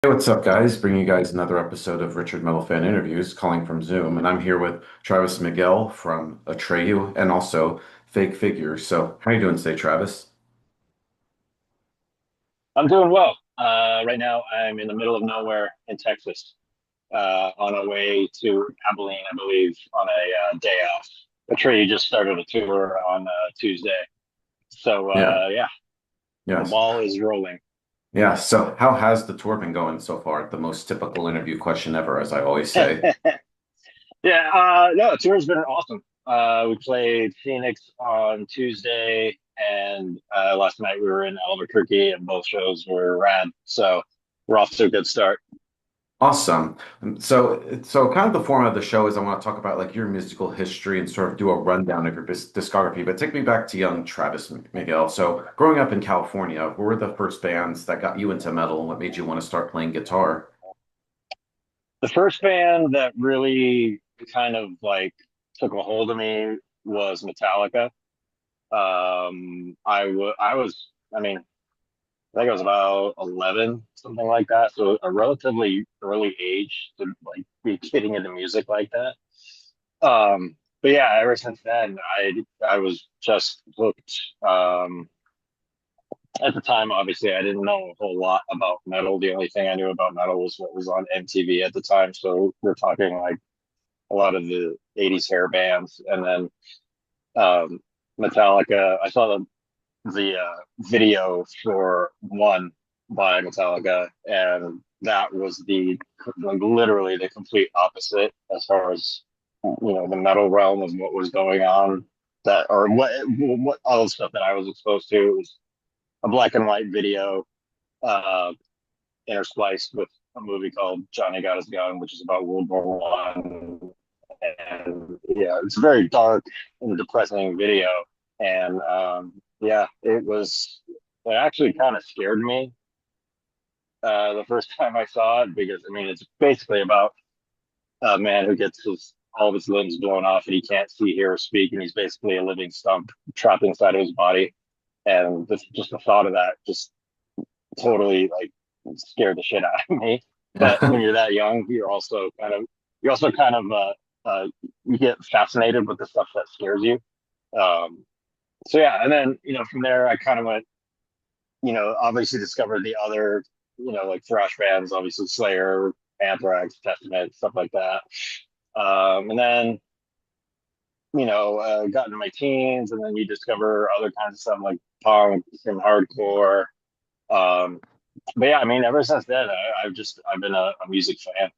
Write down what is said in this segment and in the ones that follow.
Hey, what's up, guys? Bringing you guys another episode of Richard Metal Fan Interviews, calling from Zoom, and I'm here with Travis Miguel from Atreyu and also Fake Figures. So, how you doing today, Travis? I'm doing well. Right now, I'm in the middle of nowhere in Texas, on our way to Abilene, I believe, on a day off. Atreyu just started a tour on Tuesday. So, Yeah, yeah, the yes, ball is rolling. yeah. So, how has the tour been going so far? The most typical interview question ever, as I always say. Yeah, no, the tour's been awesome. We played Phoenix on Tuesday, and last night we were in Albuquerque, and both shows were rad. So, we're off to a good start. Awesome. So kind of the format of the show is I want to talk about like your musical history and sort of do a rundown of your discography. But take me back to young Travis Miguel. So, growing up in California, what were the first bands that got you into metal and what made you want to start playing guitar? The first band that really kind of like took a hold of me was Metallica. I was, I mean, I think I was about 11, something like that. So a relatively early age to like be getting into music like that. But yeah, ever since then, I was just hooked. At the time, obviously, I didn't know a whole lot about metal. The only thing I knew about metal was what was on MTV at the time. So we're talking like a lot of the 80s hair bands. And then um, Metallica, I saw the video for One by Metallica, and that was the like, literally the complete opposite as far as the metal realm of what was going on. That or what all the stuff that I was exposed to. It was a black and white video uh, interspliced with a movie called Johnny Got His Gun, which is about World War I. And yeah, it's a very dark and depressing video. And yeah, it actually kind of scared me the first time I saw it because I mean, it's basically about a man who gets all of his limbs blown off and he can't see, hear, or speak, and he's basically a living stump trapped inside of his body. And just the thought of that just totally like scared the shit out of me. But when you're that young, you're also kind of you get fascinated with the stuff that scares you. Um, so yeah, and then from there I kind of went, obviously discovered the other, like thrash bands, obviously Slayer, Anthrax, Testament, stuff like that. And then got into my teens, and then you discover other kinds of stuff like punk and hardcore. Um, but yeah, I mean, ever since then, I've been a music fan.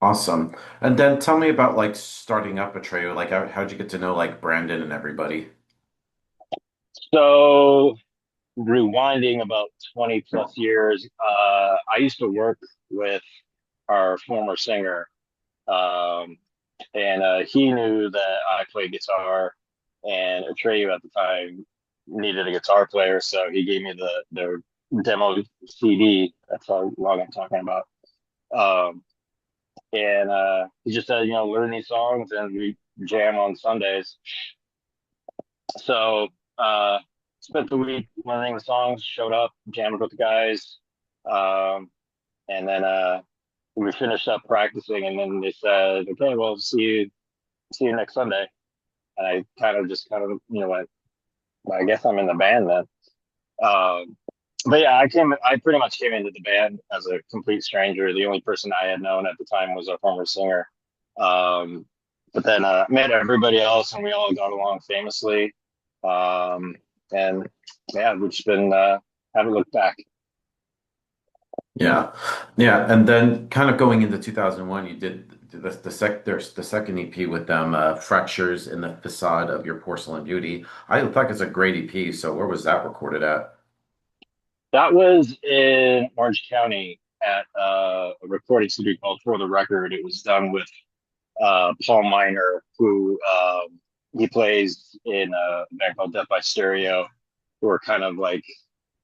Awesome. And then tell me about like starting up a trio. Like, how'd you get to know like Brandon and everybody? So rewinding about 20 plus years, I used to work with our former singer, um, and he knew that I played guitar, and Atreyu at the time needed a guitar player, so he gave me the demo CD. That's how long I'm talking about. Um, and he just said, learn these songs, and we jam on Sundays. So spent the week learning the songs, showed up, jammed with the guys, um, and then we finished up practicing, and then they said, "Okay, well, see you next Sunday." And I kind of went, "Well, I guess I'm in the band then." But yeah, I pretty much came into the band as a complete stranger. The only person I had known at the time was our former singer. Um, but then met everybody else, and we all got along famously. Um, and yeah, we've just been haven't looked back. Yeah. Yeah. And then kind of going into 2001, you did there's the second EP with them, Fractures in the Facade of Your Porcelain Beauty. I think it's a great EP. So where was that recorded at? That was in Orange County at a recording studio called For the Record. It was done with Paul Miner, who he plays in a band called Death by Stereo, who are kind of like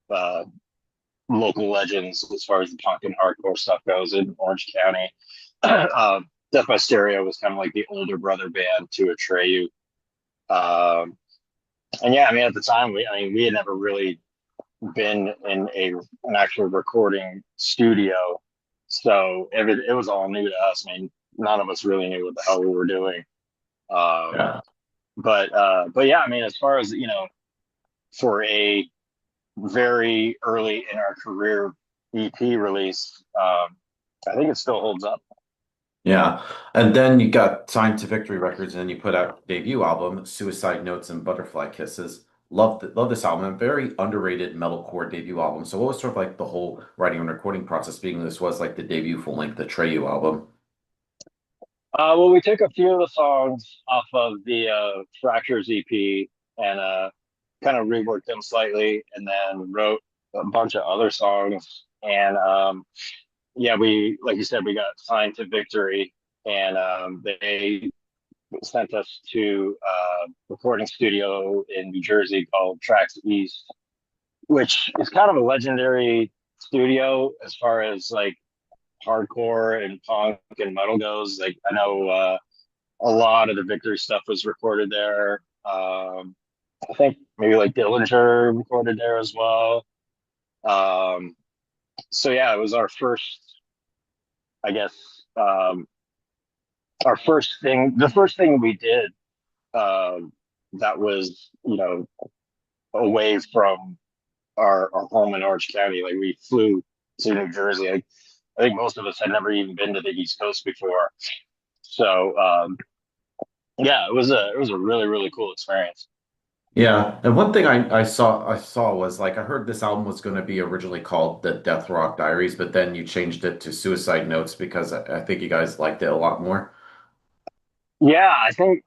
uh, local legends as far as the punk and hardcore stuff goes in Orange County. Death by Stereo was kind of like the older brother band to Atreyu. Um, and yeah, I mean, at the time, we had never really been in an actual recording studio. So it was all new to us. I mean, none of us really knew what the hell we were doing. Um, Yeah. but yeah, I mean, as far as for a very early in our career EP release, I think it still holds up. Yeah. And then you got signed to Victory Records and then you put out your debut album, Suicide Notes and Butterfly Kisses. Love this album. A very underrated metalcore debut album. So what was sort of like the whole writing and recording process being this was like the debut full-length Atreyu album? Well, we took a few of the songs off of the Fractures EP and kind of reworked them slightly, and then wrote a bunch of other songs. And yeah, we, like you said, we got signed to Victory, and they sent us to a recording studio in New Jersey called Tracks East, which is kind of a legendary studio as far as like hardcore and punk and metal goes. Like I know a lot of the Victory stuff was recorded there. I think maybe like Dillinger recorded there as well. Um, so yeah, it was our first, I guess, our first thing, the first thing we did that was, away from our home in Orange County. Like we flew to New Jersey. I think most of us had never even been to the East Coast before. So yeah, it was a really really cool experience. Yeah, and one thing I saw was like I heard this album was going to be originally called the Death Rock Diaries, but then you changed it to Suicide Notes because I think you guys liked it a lot more. Yeah, I think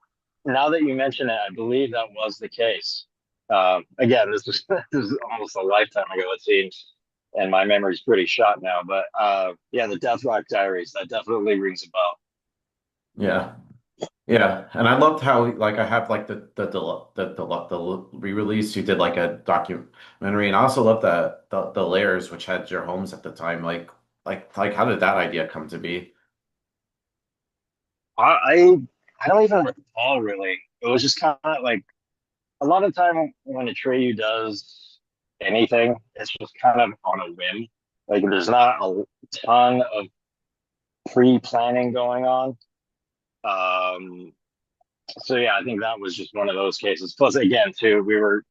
now that you mention it, I believe that was the case. Again, this was this is almost a lifetime ago, it seems, and my memory's pretty shot now. But yeah, the Death Rock Diaries, that definitely rings a bell. Yeah. Yeah, and I loved how like I have like the re-release you did like a documentary, and I also love the layers which had your homes at the time. Like how did that idea come to be? I I don't even recall really. It was just kind of like a lot of time when Atreyu does anything, it's just kind of on a whim. Like there's not a ton of pre-planning going on. Um, so yeah, I think that was just one of those cases. Plus, again, too, we were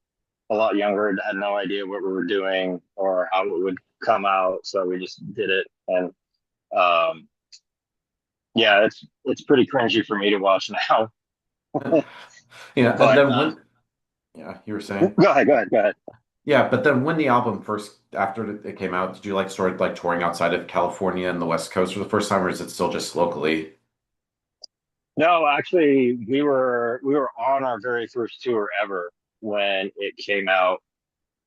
a lot younger and had no idea what we were doing or how it would come out, so we just did it. And um, yeah, it's pretty cringy for me to watch now. Yeah, and But then when yeah, you were saying? go ahead, go ahead, go ahead. Yeah, but then when the album first after it came out, did you like start like touring outside of California and the West Coast for the first time, or is it still just locally? No, actually, we were on our very first tour ever when it came out.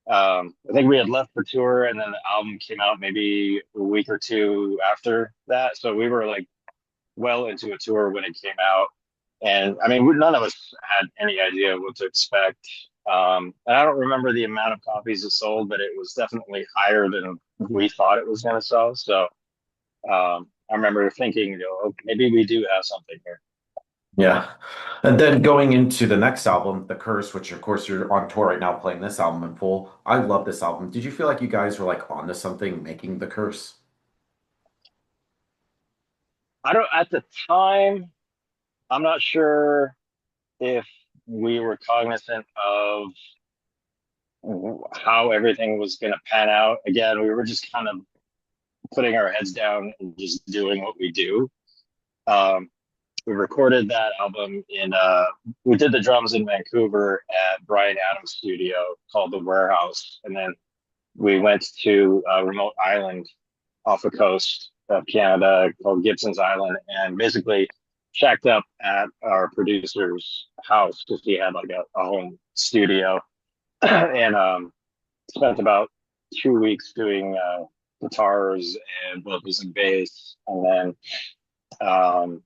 I think we had left for tour, and then the album came out maybe a week or two after that. So we were like well into a tour when it came out, and I mean, none of us had any idea what to expect. And I don't remember the amount of copies it sold, but it was definitely higher than we thought it was going to sell. So I remember thinking, okay, maybe we do have something here. Yeah. And then going into the next album, The Curse, which of course you're on tour right now playing this album in full. I love this album. Did you feel like you guys were like onto something making The Curse? I don't at the time. I'm not sure if we were cognizant of how everything was going to pan out. Again, we were just kind of putting our heads down and just doing what we do. Um, we recorded that album we did the drums in Vancouver at Brian Adams' studio called The Warehouse. And then we went to a remote island off the coast of Canada called Gibson's Island and basically checked up at our producer's house because he had like a home studio and spent about 2 weeks doing guitars and vocals and bass, and then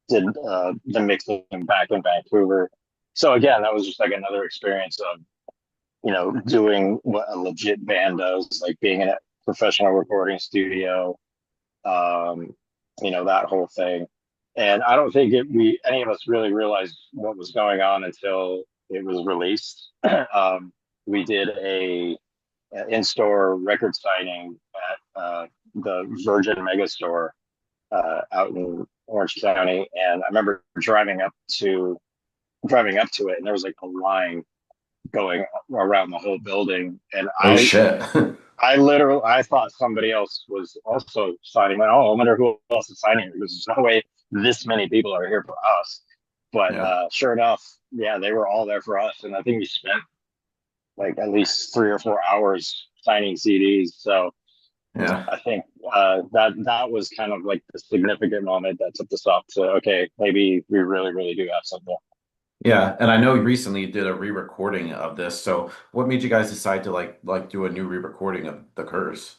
did the mixing back in Vancouver. So again, that was just like another experience of doing what a legit band does, like being in a professional recording studio, um, that whole thing. And I don't think we any of us really realized what was going on until it was released. We did a in-store record signing at the Virgin Megastore out in Orange County, and I remember driving up to it, and there was like a line going around the whole building, and Oh shit. I thought somebody else was also signing. Like, oh, I wonder who else is signing because there's no way this many people are here for us. But Yeah. sure enough, yeah, they were all there for us, and I think we spent like at least 3 or 4 hours signing CDs. So Yeah. I think that was kind of like the significant moment that took us off to okay, maybe we really do have something. Yeah. And I know recently you did a re-recording of this. So what made you guys decide to like do a new re-recording of The Curse?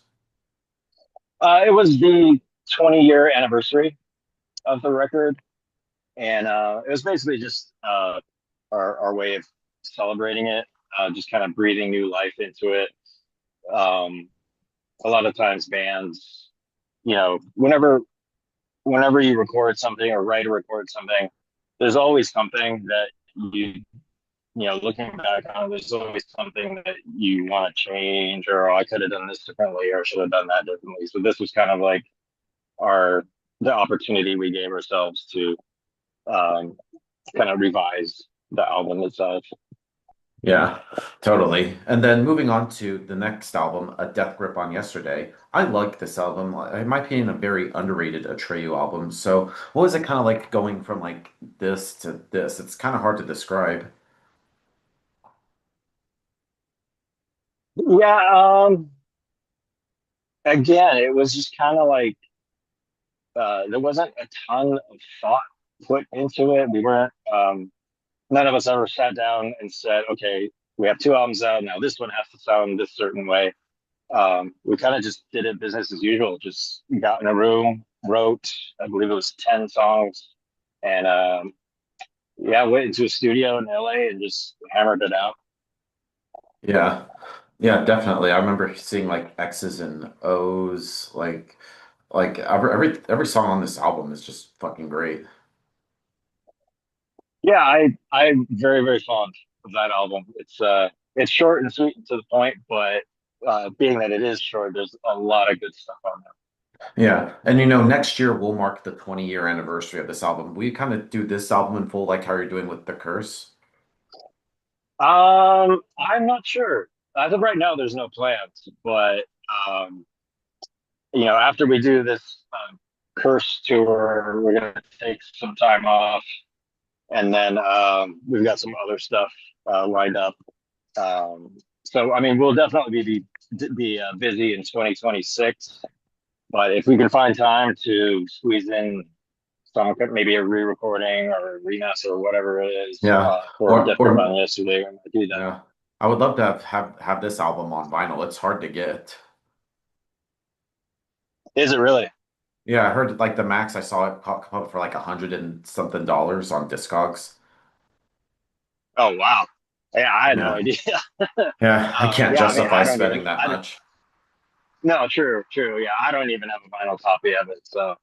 It was the 20-year anniversary of the record, and it was basically just our way of celebrating it, just kind of breathing new life into it. Um, a lot of times, bands, whenever you record something or write or record something, there's always something that looking back on, there's always something that you want to change, or oh, I could have done this differently, or should have done that differently. So this was kind of like our the opportunity we gave ourselves to um, kind of revise the album itself. Yeah, totally. And then moving on to the next album, A Death Grip on Yesterday. I like this album. In my opinion, a very underrated Atreyu album. So what was it kind of like going from like this to this? It's kind of hard to describe. Yeah, again, it was just kind of like there wasn't a ton of thought put into it. We weren't none of us ever sat down and said, okay, we have two albums out now. This one has to sound this certain way. We kind of just did it business as usual. Just got in a room, wrote, I believe it was 10 songs, and yeah, went into a studio in LA and just hammered it out. Yeah. Yeah, definitely. I remember seeing like X's and O's, like every song on this album is just fucking great. Yeah, I'm very fond of that album. It's short and sweet and to the point, but being that it is short, there's a lot of good stuff on there. Yeah. And you know, next year we'll mark the 20-year anniversary of this album. We kind of do this album in full like how you're doing with The Curse. I'm not sure. As of right now, there's no plans, but um, after we do this Curse tour, we're gonna take some time off, and then we've got some other stuff lined up. Um, so, I mean, we'll definitely be busy in 2026. But if we can find time to squeeze in some maybe a re-recording or a remaster or whatever it is Yeah. for Or Death Grip or on Yesterday, I might do that. yeah. I would love to have this album on vinyl. It's hard to get. Is it really? Yeah, I heard like the max I saw it come up for like 100 and something dollars on Discogs. Oh wow! Yeah, I had no Yeah. idea. Yeah, I can't Yeah, I mean, justify spending that much. no, true. Yeah, I don't even have a vinyl copy of it. So,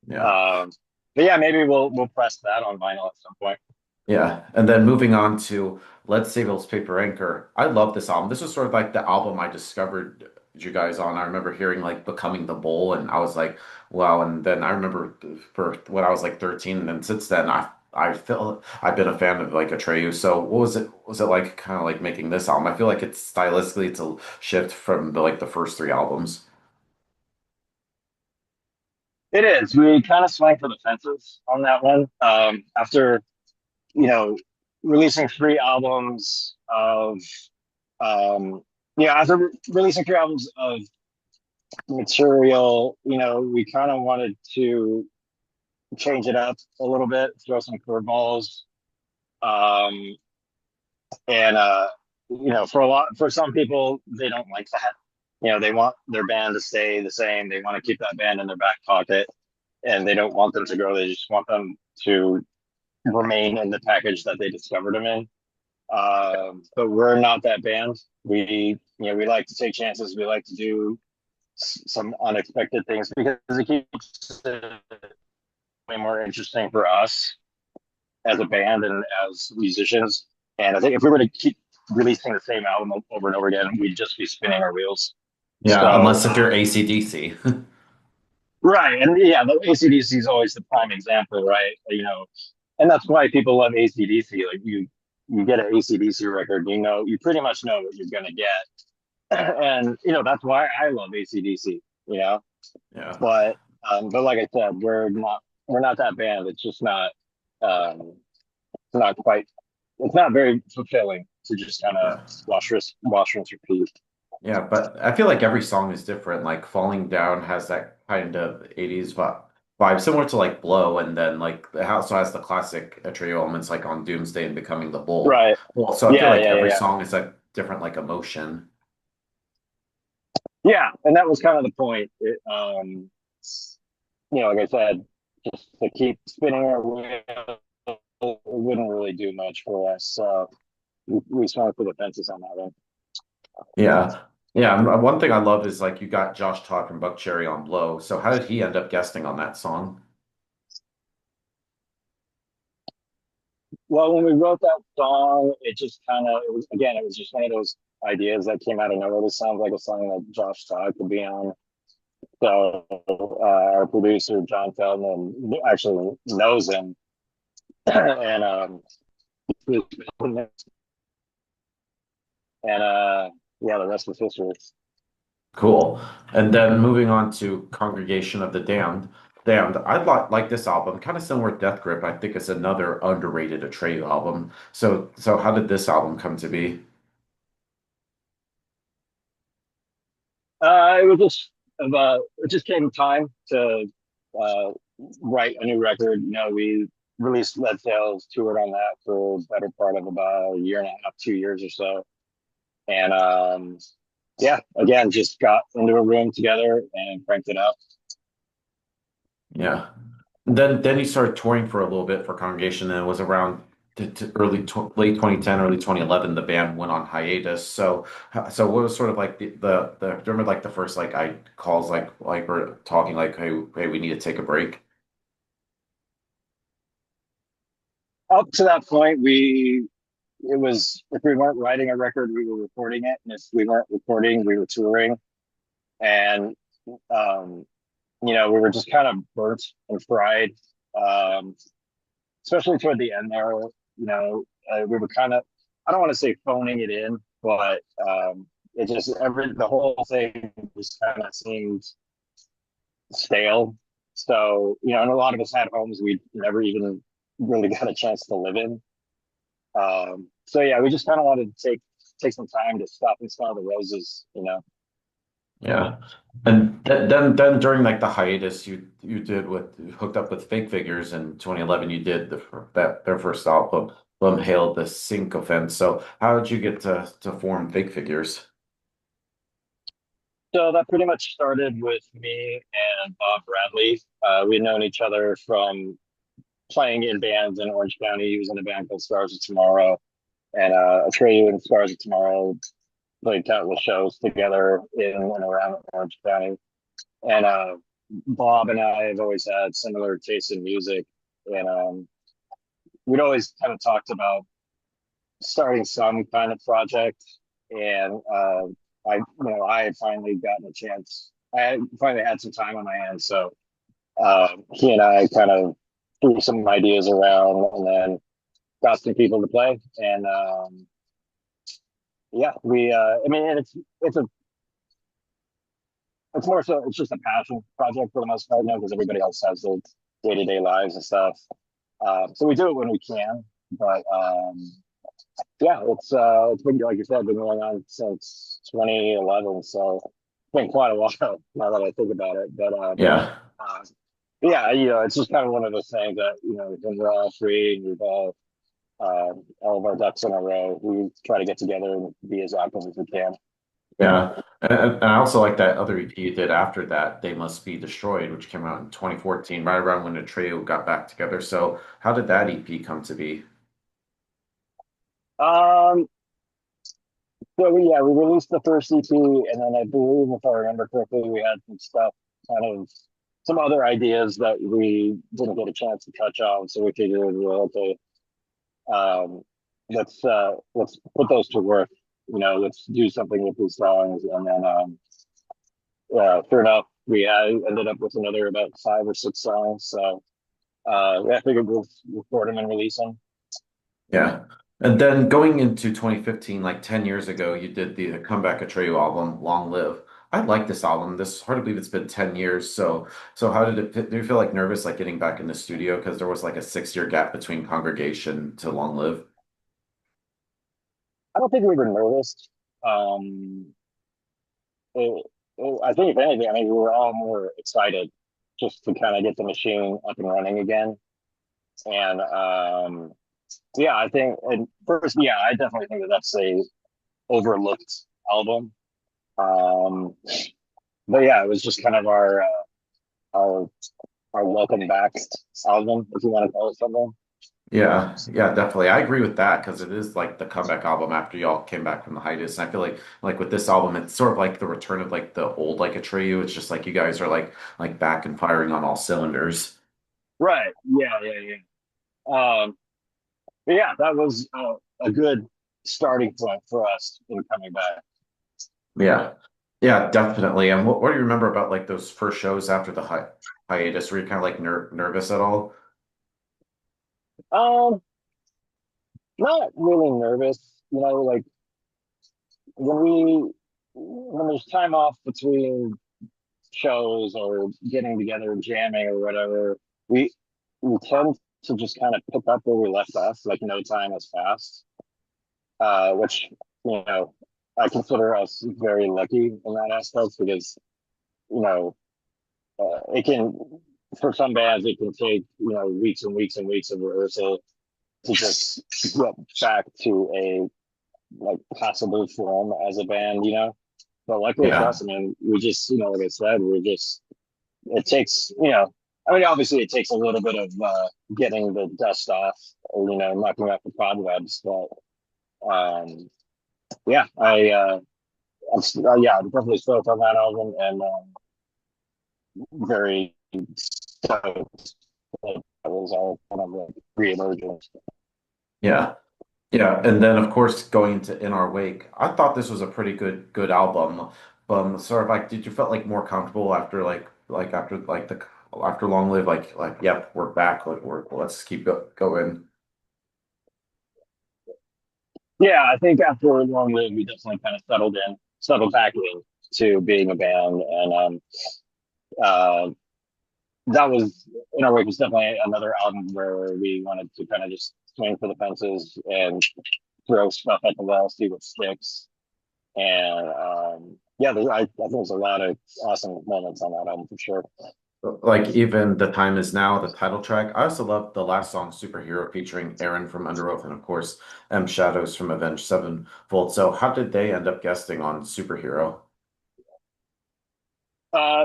Yeah. um, but yeah, maybe we'll press that on vinyl at some point. Yeah. And then moving on to Let's Save Those Paper Anchor. I love this album. This was sort of like the album I discovered you guys on. I remember hearing like Becoming the Bull and I was like, wow. And then I remember for when I was like 13 and then since then I feel I've been a fan of like Atreyu. So what was it like kind of like making this album? I feel like it's stylistically it's a shift from the first three albums. It is. We kind of swung for the fences on that one. After you know, releasing three albums of after releasing three albums of material, we kind of wanted to change it up a little bit, throw some curveballs. Um, and for some people, they don't like that. They want their band to stay the same. They want to keep that band in their back pocket, and they don't want them to grow. They just want them to remain in the package that they discovered them in. But we're not that band. We like to take chances. We like to do some unexpected things because it keeps it way more interesting for us as a band and as musicians. And I think if we were to keep releasing the same album over and over again, we'd just be spinning our wheels. Yeah, So unless if you're AC/DC. Right, and yeah, the ACDC is always the prime example, right? And that's why people love ACDC. Like you get an ACDC record, you pretty much know what you're gonna get, and that's why I love ACDC. You know, Yeah. but like I said, we're not that band. It's just not it's not quite it's not very fulfilling to just kind of Yeah. wash, rinse, repeat. Yeah, but I feel like every song is different. Like Falling Down has that kind of 80s vibe, similar to like Blow, and then like it also has the classic Atreyu elements like on Doomsday and Becoming the Bull. Right. Well, so I feel Yeah, like yeah, yeah, every yeah. song is a different like emotion. Yeah, and that was kind of the point. Like I said, just to keep spinning our wheel, it wouldn't really do much for us. So we swung for the fences on that one. Yeah. Yeah, one thing I love is like you got Josh Todd from Buckcherry on Blow. So how did he end up guesting on that song? Well, when we wrote that song, it was just one of those ideas that came out of nowhere. This sounds like a song that Josh Todd could be on. So our producer John Feldman actually knows him, and and yeah, the rest is history. Cool. And then moving on to Congregation of the Damned. Damned. I like this album, kind of similar to Death Grip. I think it's another underrated Atreyu album. So how did this album come to be? It just came time to uh, write a new record. We released Lead Sails, toured on that for the better part of about a year and a half, 2 years or so, and yeah, again, just got into a room together and cranked it up. Yeah. Then you started touring for a little bit for Congregation, and it was around late 2010, early 2011. The band went on hiatus. So what was sort of like do you remember like the first like I calls like we're talking like hey we need to take a break. Up to that point, it was if we weren't writing a record, we were recording it, and if we weren't recording, we were touring, and um, we were just kind of burnt and fried, um, especially toward the end there. We were kind of, I don't want to say phoning it in, but the whole thing just kind of seemed stale. So, and a lot of us had homes we never even really got a chance to live in. So yeah, we just kind of wanted to take some time to stop and smell the roses. Yeah. And then during like the hiatus you did with hooked up with Fake Figures in 2011 you did that their first album Hail the Sink Offense. So how did you get to form Fake Figures? So that pretty much started with me and Bob Bradley. We'd known each other from playing in bands in Orange County. He was in a band called Stars of Tomorrow, and Atreyu and Stars of Tomorrow played countless shows together in and around Orange County. And Bob and I have always had similar tastes in music, and we'd always kind of talked about starting some kind of project. And I had finally gotten a chance. I had finally had some time on my hands, so he and I kind of threw some ideas around, and then got some people to play. And yeah, I mean, and it's more so it's just a passion project for the most part now because everybody else has their day-to-day lives and stuff. So we do it when we can, but yeah, it's been like you said, been going on since 2011, so it's been quite a while now that I think about it. But Yeah. uh, yeah, it's just kind of one of those things that when we're all free and we've all of our ducks in a row, we try to get together and be as active as we can. Yeah. And I also like that other EP you did after that, They Must Be Destroyed, which came out in 2014, right around when the trio got back together. So how did that EP come to be? Um, yeah, we released the first EP, and then I believe, if I remember correctly, we had some stuff, kind of some other ideas that we didn't get a chance to touch on. So we figured, well, okay, um, let's put those to work. Let's do something with these songs, and then sure enough, we ended up with another about 5 or 6 songs. So yeah, I figured we'll record them and release them. Yeah. And then going into 2015, like 10 years ago, you did the comeback Atreyu album, Long Live. I like this album. This hard to believe it's been 10 years. So how did do you feel like nervous like getting back in the studio? Because there was like a 6 year gap between Congregation to Long Live. I don't think we were nervous. Um, it, I think if anything, I mean, we were all more excited just to kind of get the machine up and running again. And yeah, I think, and first, yeah, I definitely think that that's a overlooked album. Um, but yeah, it was just kind of our our welcome back album, if you want to call it something. Yeah, yeah, definitely. I agree with that because it is like the comeback album after y'all came back from the hiatus. And I feel like with this album, it's sort of like the return of like the old like Atreyu. It's just like you guys are like back and firing on all cylinders. Right. Yeah. Yeah. Yeah. But yeah, that was a good starting point for us in coming back. Yeah. Yeah, definitely. And what do you remember about like those first shows after the hiatus? Were you kind of like nervous at all? Um, Not really nervous. Like when we when there's time off between shows or getting together and jamming or whatever, we we tend to just kind of pick up where we left off, like no time has passed. Which you know I consider us very lucky in that aspect because you know it can for some bands it can take weeks and weeks and weeks of rehearsal to just get back to a like passable form as a band. But luckily for Yeah. us, I mean, we just, like I said, it takes, I mean, obviously it takes a little bit of getting the dust off, or, knocking off the cobwebs. But yeah, I'm definitely stoked on that album and very stoked that that was all kind of like re-emergence. Yeah. Yeah. And then of course going into In Our Wake, I thought this was a pretty good album. Sort of like did you felt like more comfortable after like after like the after Long Live like yep, we're back. Like we're let's keep going. Yeah, I think after a long live, we definitely kind of settled back in to being a band, and uh, that was in our way was definitely another album where we wanted to kind of just swing for the fences and throw stuff at the wall, see what sticks, and yeah, I think there's a lot of awesome moments on that album for sure. Like even The Time Is Now, the title track. I also love the last song, Superhero, featuring Aaron from Under Oath and of course M Shadows from Avenged Sevenfold. So how did they end up guesting on Superhero?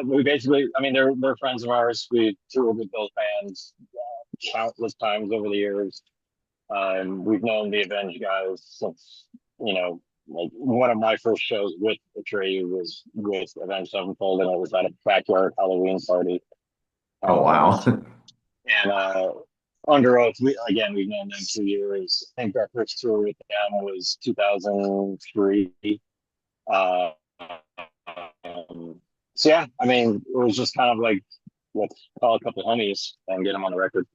We basically, I mean, they're friends of ours. We toured with both bands countless times over the years. We've known the Avenged guys since, like one of my first shows with Atreyu was with Avenged Sevenfold, and it was at a backyard Halloween party. Oh Um, wow. and Under Oath, we've known them 2 years. I think our first tour with them was 2003. Uh, so yeah, I mean, it was just kind of like let's call a couple homies and get them on the record.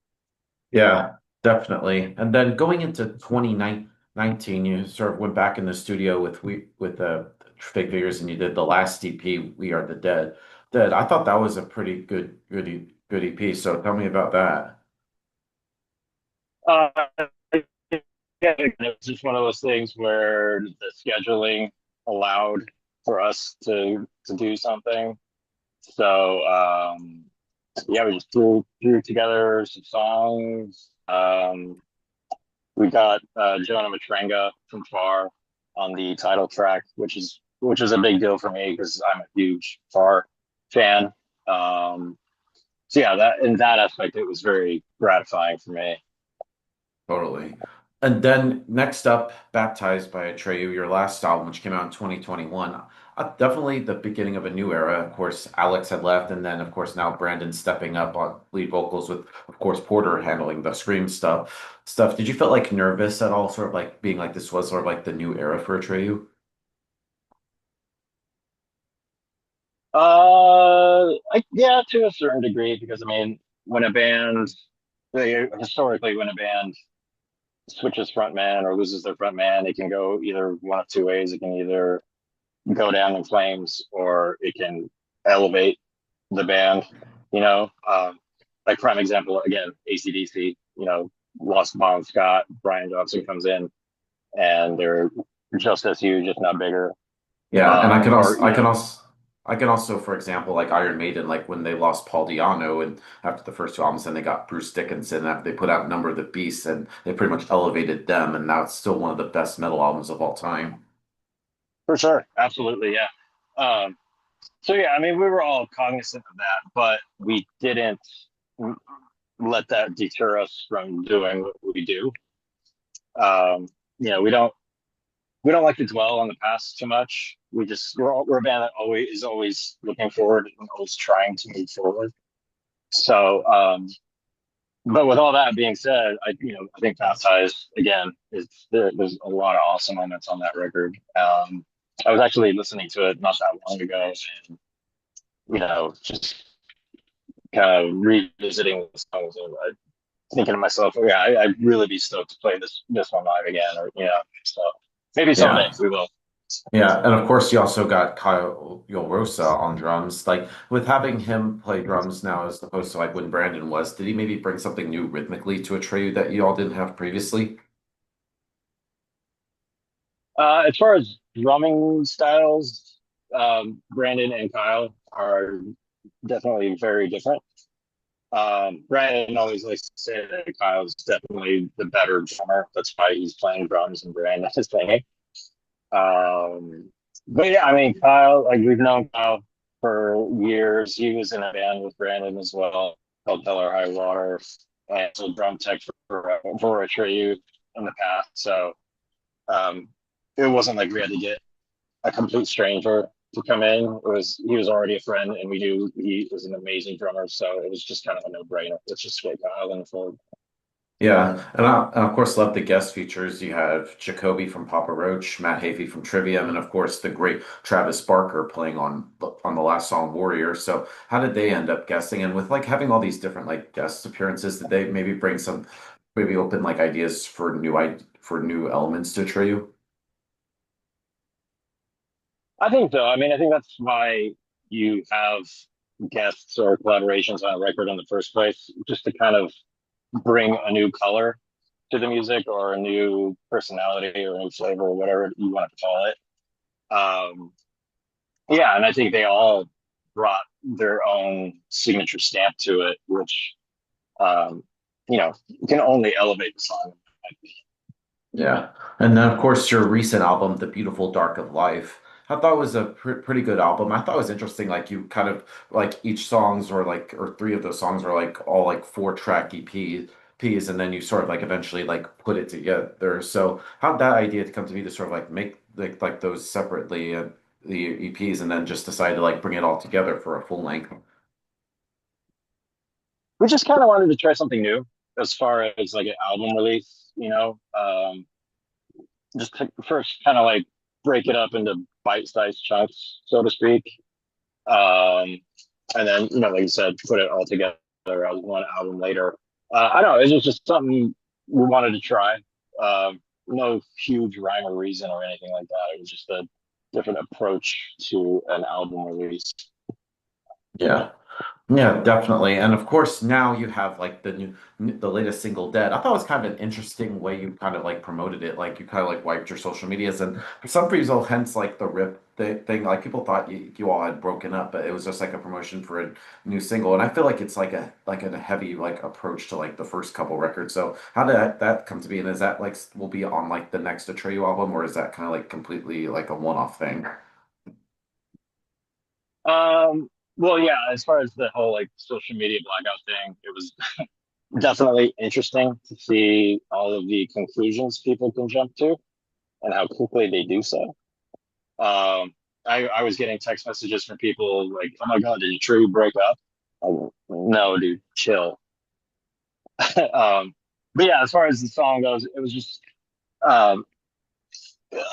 Yeah, definitely. And then going into 2019, you sort of went back in the studio with Fake Figures and you did the last EP, We Are the Dead. Dead. I thought that was a pretty good EP. So tell me about that. Uh, yeah, it was just one of those things where the scheduling allowed for us to do something. So yeah, we just threw together some songs. We got Jonah Matrenga from Far on the title track, which is a big deal for me because I'm a huge Far fan. So yeah, that in that aspect, it was very gratifying for me. Totally. And then next up, Baptized by Atreyu, your last album, which came out in 2021. Definitely the beginning of a new era. Of course, Alex had left, and then of course now Brandon stepping up on lead vocals with, of course, Porter handling the scream stuff. Did you feel like nervous at all, sort of like being like this was sort of like the new era for Atreyu? Yeah, to a certain degree, because I mean, when a band, historically, when a band switches front man or loses their front man, it can go either one of two ways. It can either go down in flames or it can elevate the band, you know. Like prime example again, ACDC, lost Bon Scott, Brian Johnson comes in and they're just as huge, if not bigger. Yeah, and Or I can also, for example, like Iron Maiden, like when they lost Paul Di'Anno, and after the first two albums, then they got Bruce Dickinson. After they put out Number of the Beast, and they pretty much elevated them, and now it's still one of the best metal albums of all time. for sure, absolutely, yeah. Um, so yeah, I mean, we were all cognizant of that, but we didn't let that deter us from doing what we do. Um, we don't like to dwell on the past too much. We're a band that always is always looking forward and always trying to move forward. So, but with all that being said, I think Baptized again there's a lot of awesome moments on that record. I was actually listening to it not that long ago, and just kind of revisiting the songs and thinking to myself, oh yeah, I'd really be stoked to play this one live again, or so maybe someday Yeah. we will. Yeah, and of course you also got Kyle Rosa on drums. Like with having him play drums now as opposed to like when Brandon was, did he maybe bring something new rhythmically to Atreyu that you all didn't have previously? As far as drumming styles, Brandon and Kyle are definitely very different. Brandon always likes to say that Kyle's definitely the better drummer. That's why he's playing drums and Brandon is singing. But yeah, I mean, Kyle, like we've known Kyle for years. He was in a band with Brandon as well called Hell or High Water, and so drum tech for Atreyu in the past. So um, it wasn't like we had to get a complete stranger to come in. He was already a friend, and we knew he was an amazing drummer. So it was just kind of a no brainer. Let's just get Kyle in for. Yeah, and of course love the guest features. You have Jacoby from Papa Roach, Matt Heafy from Trivium, and of course the great Travis Barker playing on the last song Warrior. So how did they end up guesting? And with like having all these different like guest appearances, did they maybe bring some maybe open like ideas for for new elements to Atreyu? I think so. I mean, I think that's why you have guests or collaborations on a record in the first place, just to kind of bring a new color to the music or a new personality or a new flavor or whatever you want to call it. Yeah, and I think they all brought their own signature stamp to it, which um, can only elevate the song. Yeah. And then, of course, your recent album, The Beautiful Dark of Life, I thought was a pretty good album. I thought it was interesting. Like, you kind of like each songs or like, or three of those songs are like all like four track EPs, and then you sort of like eventually like put it together. So, how'd that idea to come to be to sort of like make like those separately, the EPs, and then just decide to like bring it all together for a full length? We just kind of wanted to try something new as far as like an album release, just to first kind of like break it up into bite-sized chunks, so to speak. Um, and then, like you said, put it all together as one album later. I don't know, it was just something we wanted to try. No huge rhyme or reason or anything like that. It was just a different approach to an album release. Yeah. Yeah, definitely. And of course, now you have like the latest single, Dead. I thought it was kind of an interesting way you kind of like promoted it. Like you kind of like wiped your social medias, and for some reason, hence like the rip thing, like people thought you all had broken up, but it was just like a promotion for a new single. And I feel like it's like a heavy like approach to like the first couple records. So how did that come to be? And is that like will be on like the next Atreyu album, or is that kind of like completely like a one-off thing? Well, yeah, as far as the whole like social media blackout thing, it was definitely interesting to see all of the conclusions people can jump to and how quickly they do so. I was getting text messages from people like, "Oh my God, did you truly break up?" No, dude, chill. um, but yeah, as far as the song goes, it was just um,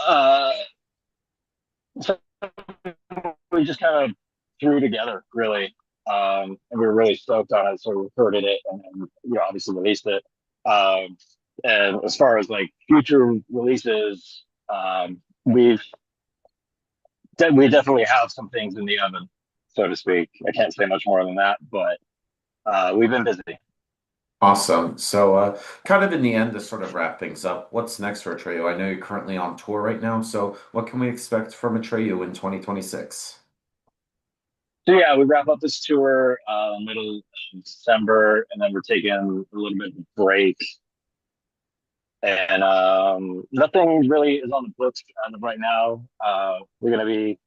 uh, so we just kind of threw together, really. and we were really stoked on it. So we recorded it and then, obviously released it. Um, and as far as like future releases, we definitely have some things in the oven, so to speak. I can't say much more than that, but we've been busy. Awesome. So, kind of in the end, to sort of wrap things up, what's next for Atreyu? I know you're currently on tour right now, so what can we expect from Atreyu in 2026? So yeah, we wrap up this tour middle of December, and then we're taking a little bit of a break. And nothing really is on the books as of right now. We're going to be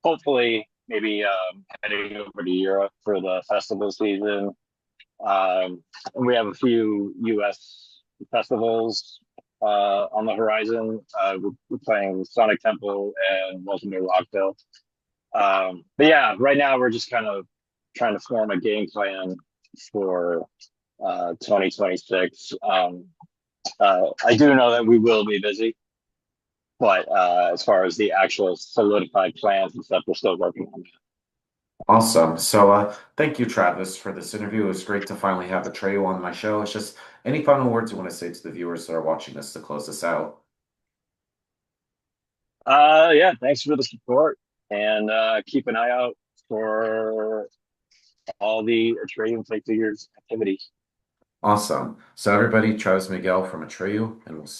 hopefully maybe heading over to Europe for the festival season. And we have a few U.S. festivals on the horizon. We're playing Sonic Temple and Welcome to Rockville. But yeah, right now we're just kind of trying to form a game plan for 2026. I do know that we will be busy, but as far as the actual solidified plans and stuff, we're still working on that. Awesome. So, thank you, Travis, for this interview. It was great to finally have Atreyu on my show. It's just any final words you want to say to the viewers that are watching this to close this out? Yeah, thanks for the support and keep an eye out for all the Atreyu Play Figures activities. Awesome. So, everybody, Travis Miguel from Atreyu, and we'll see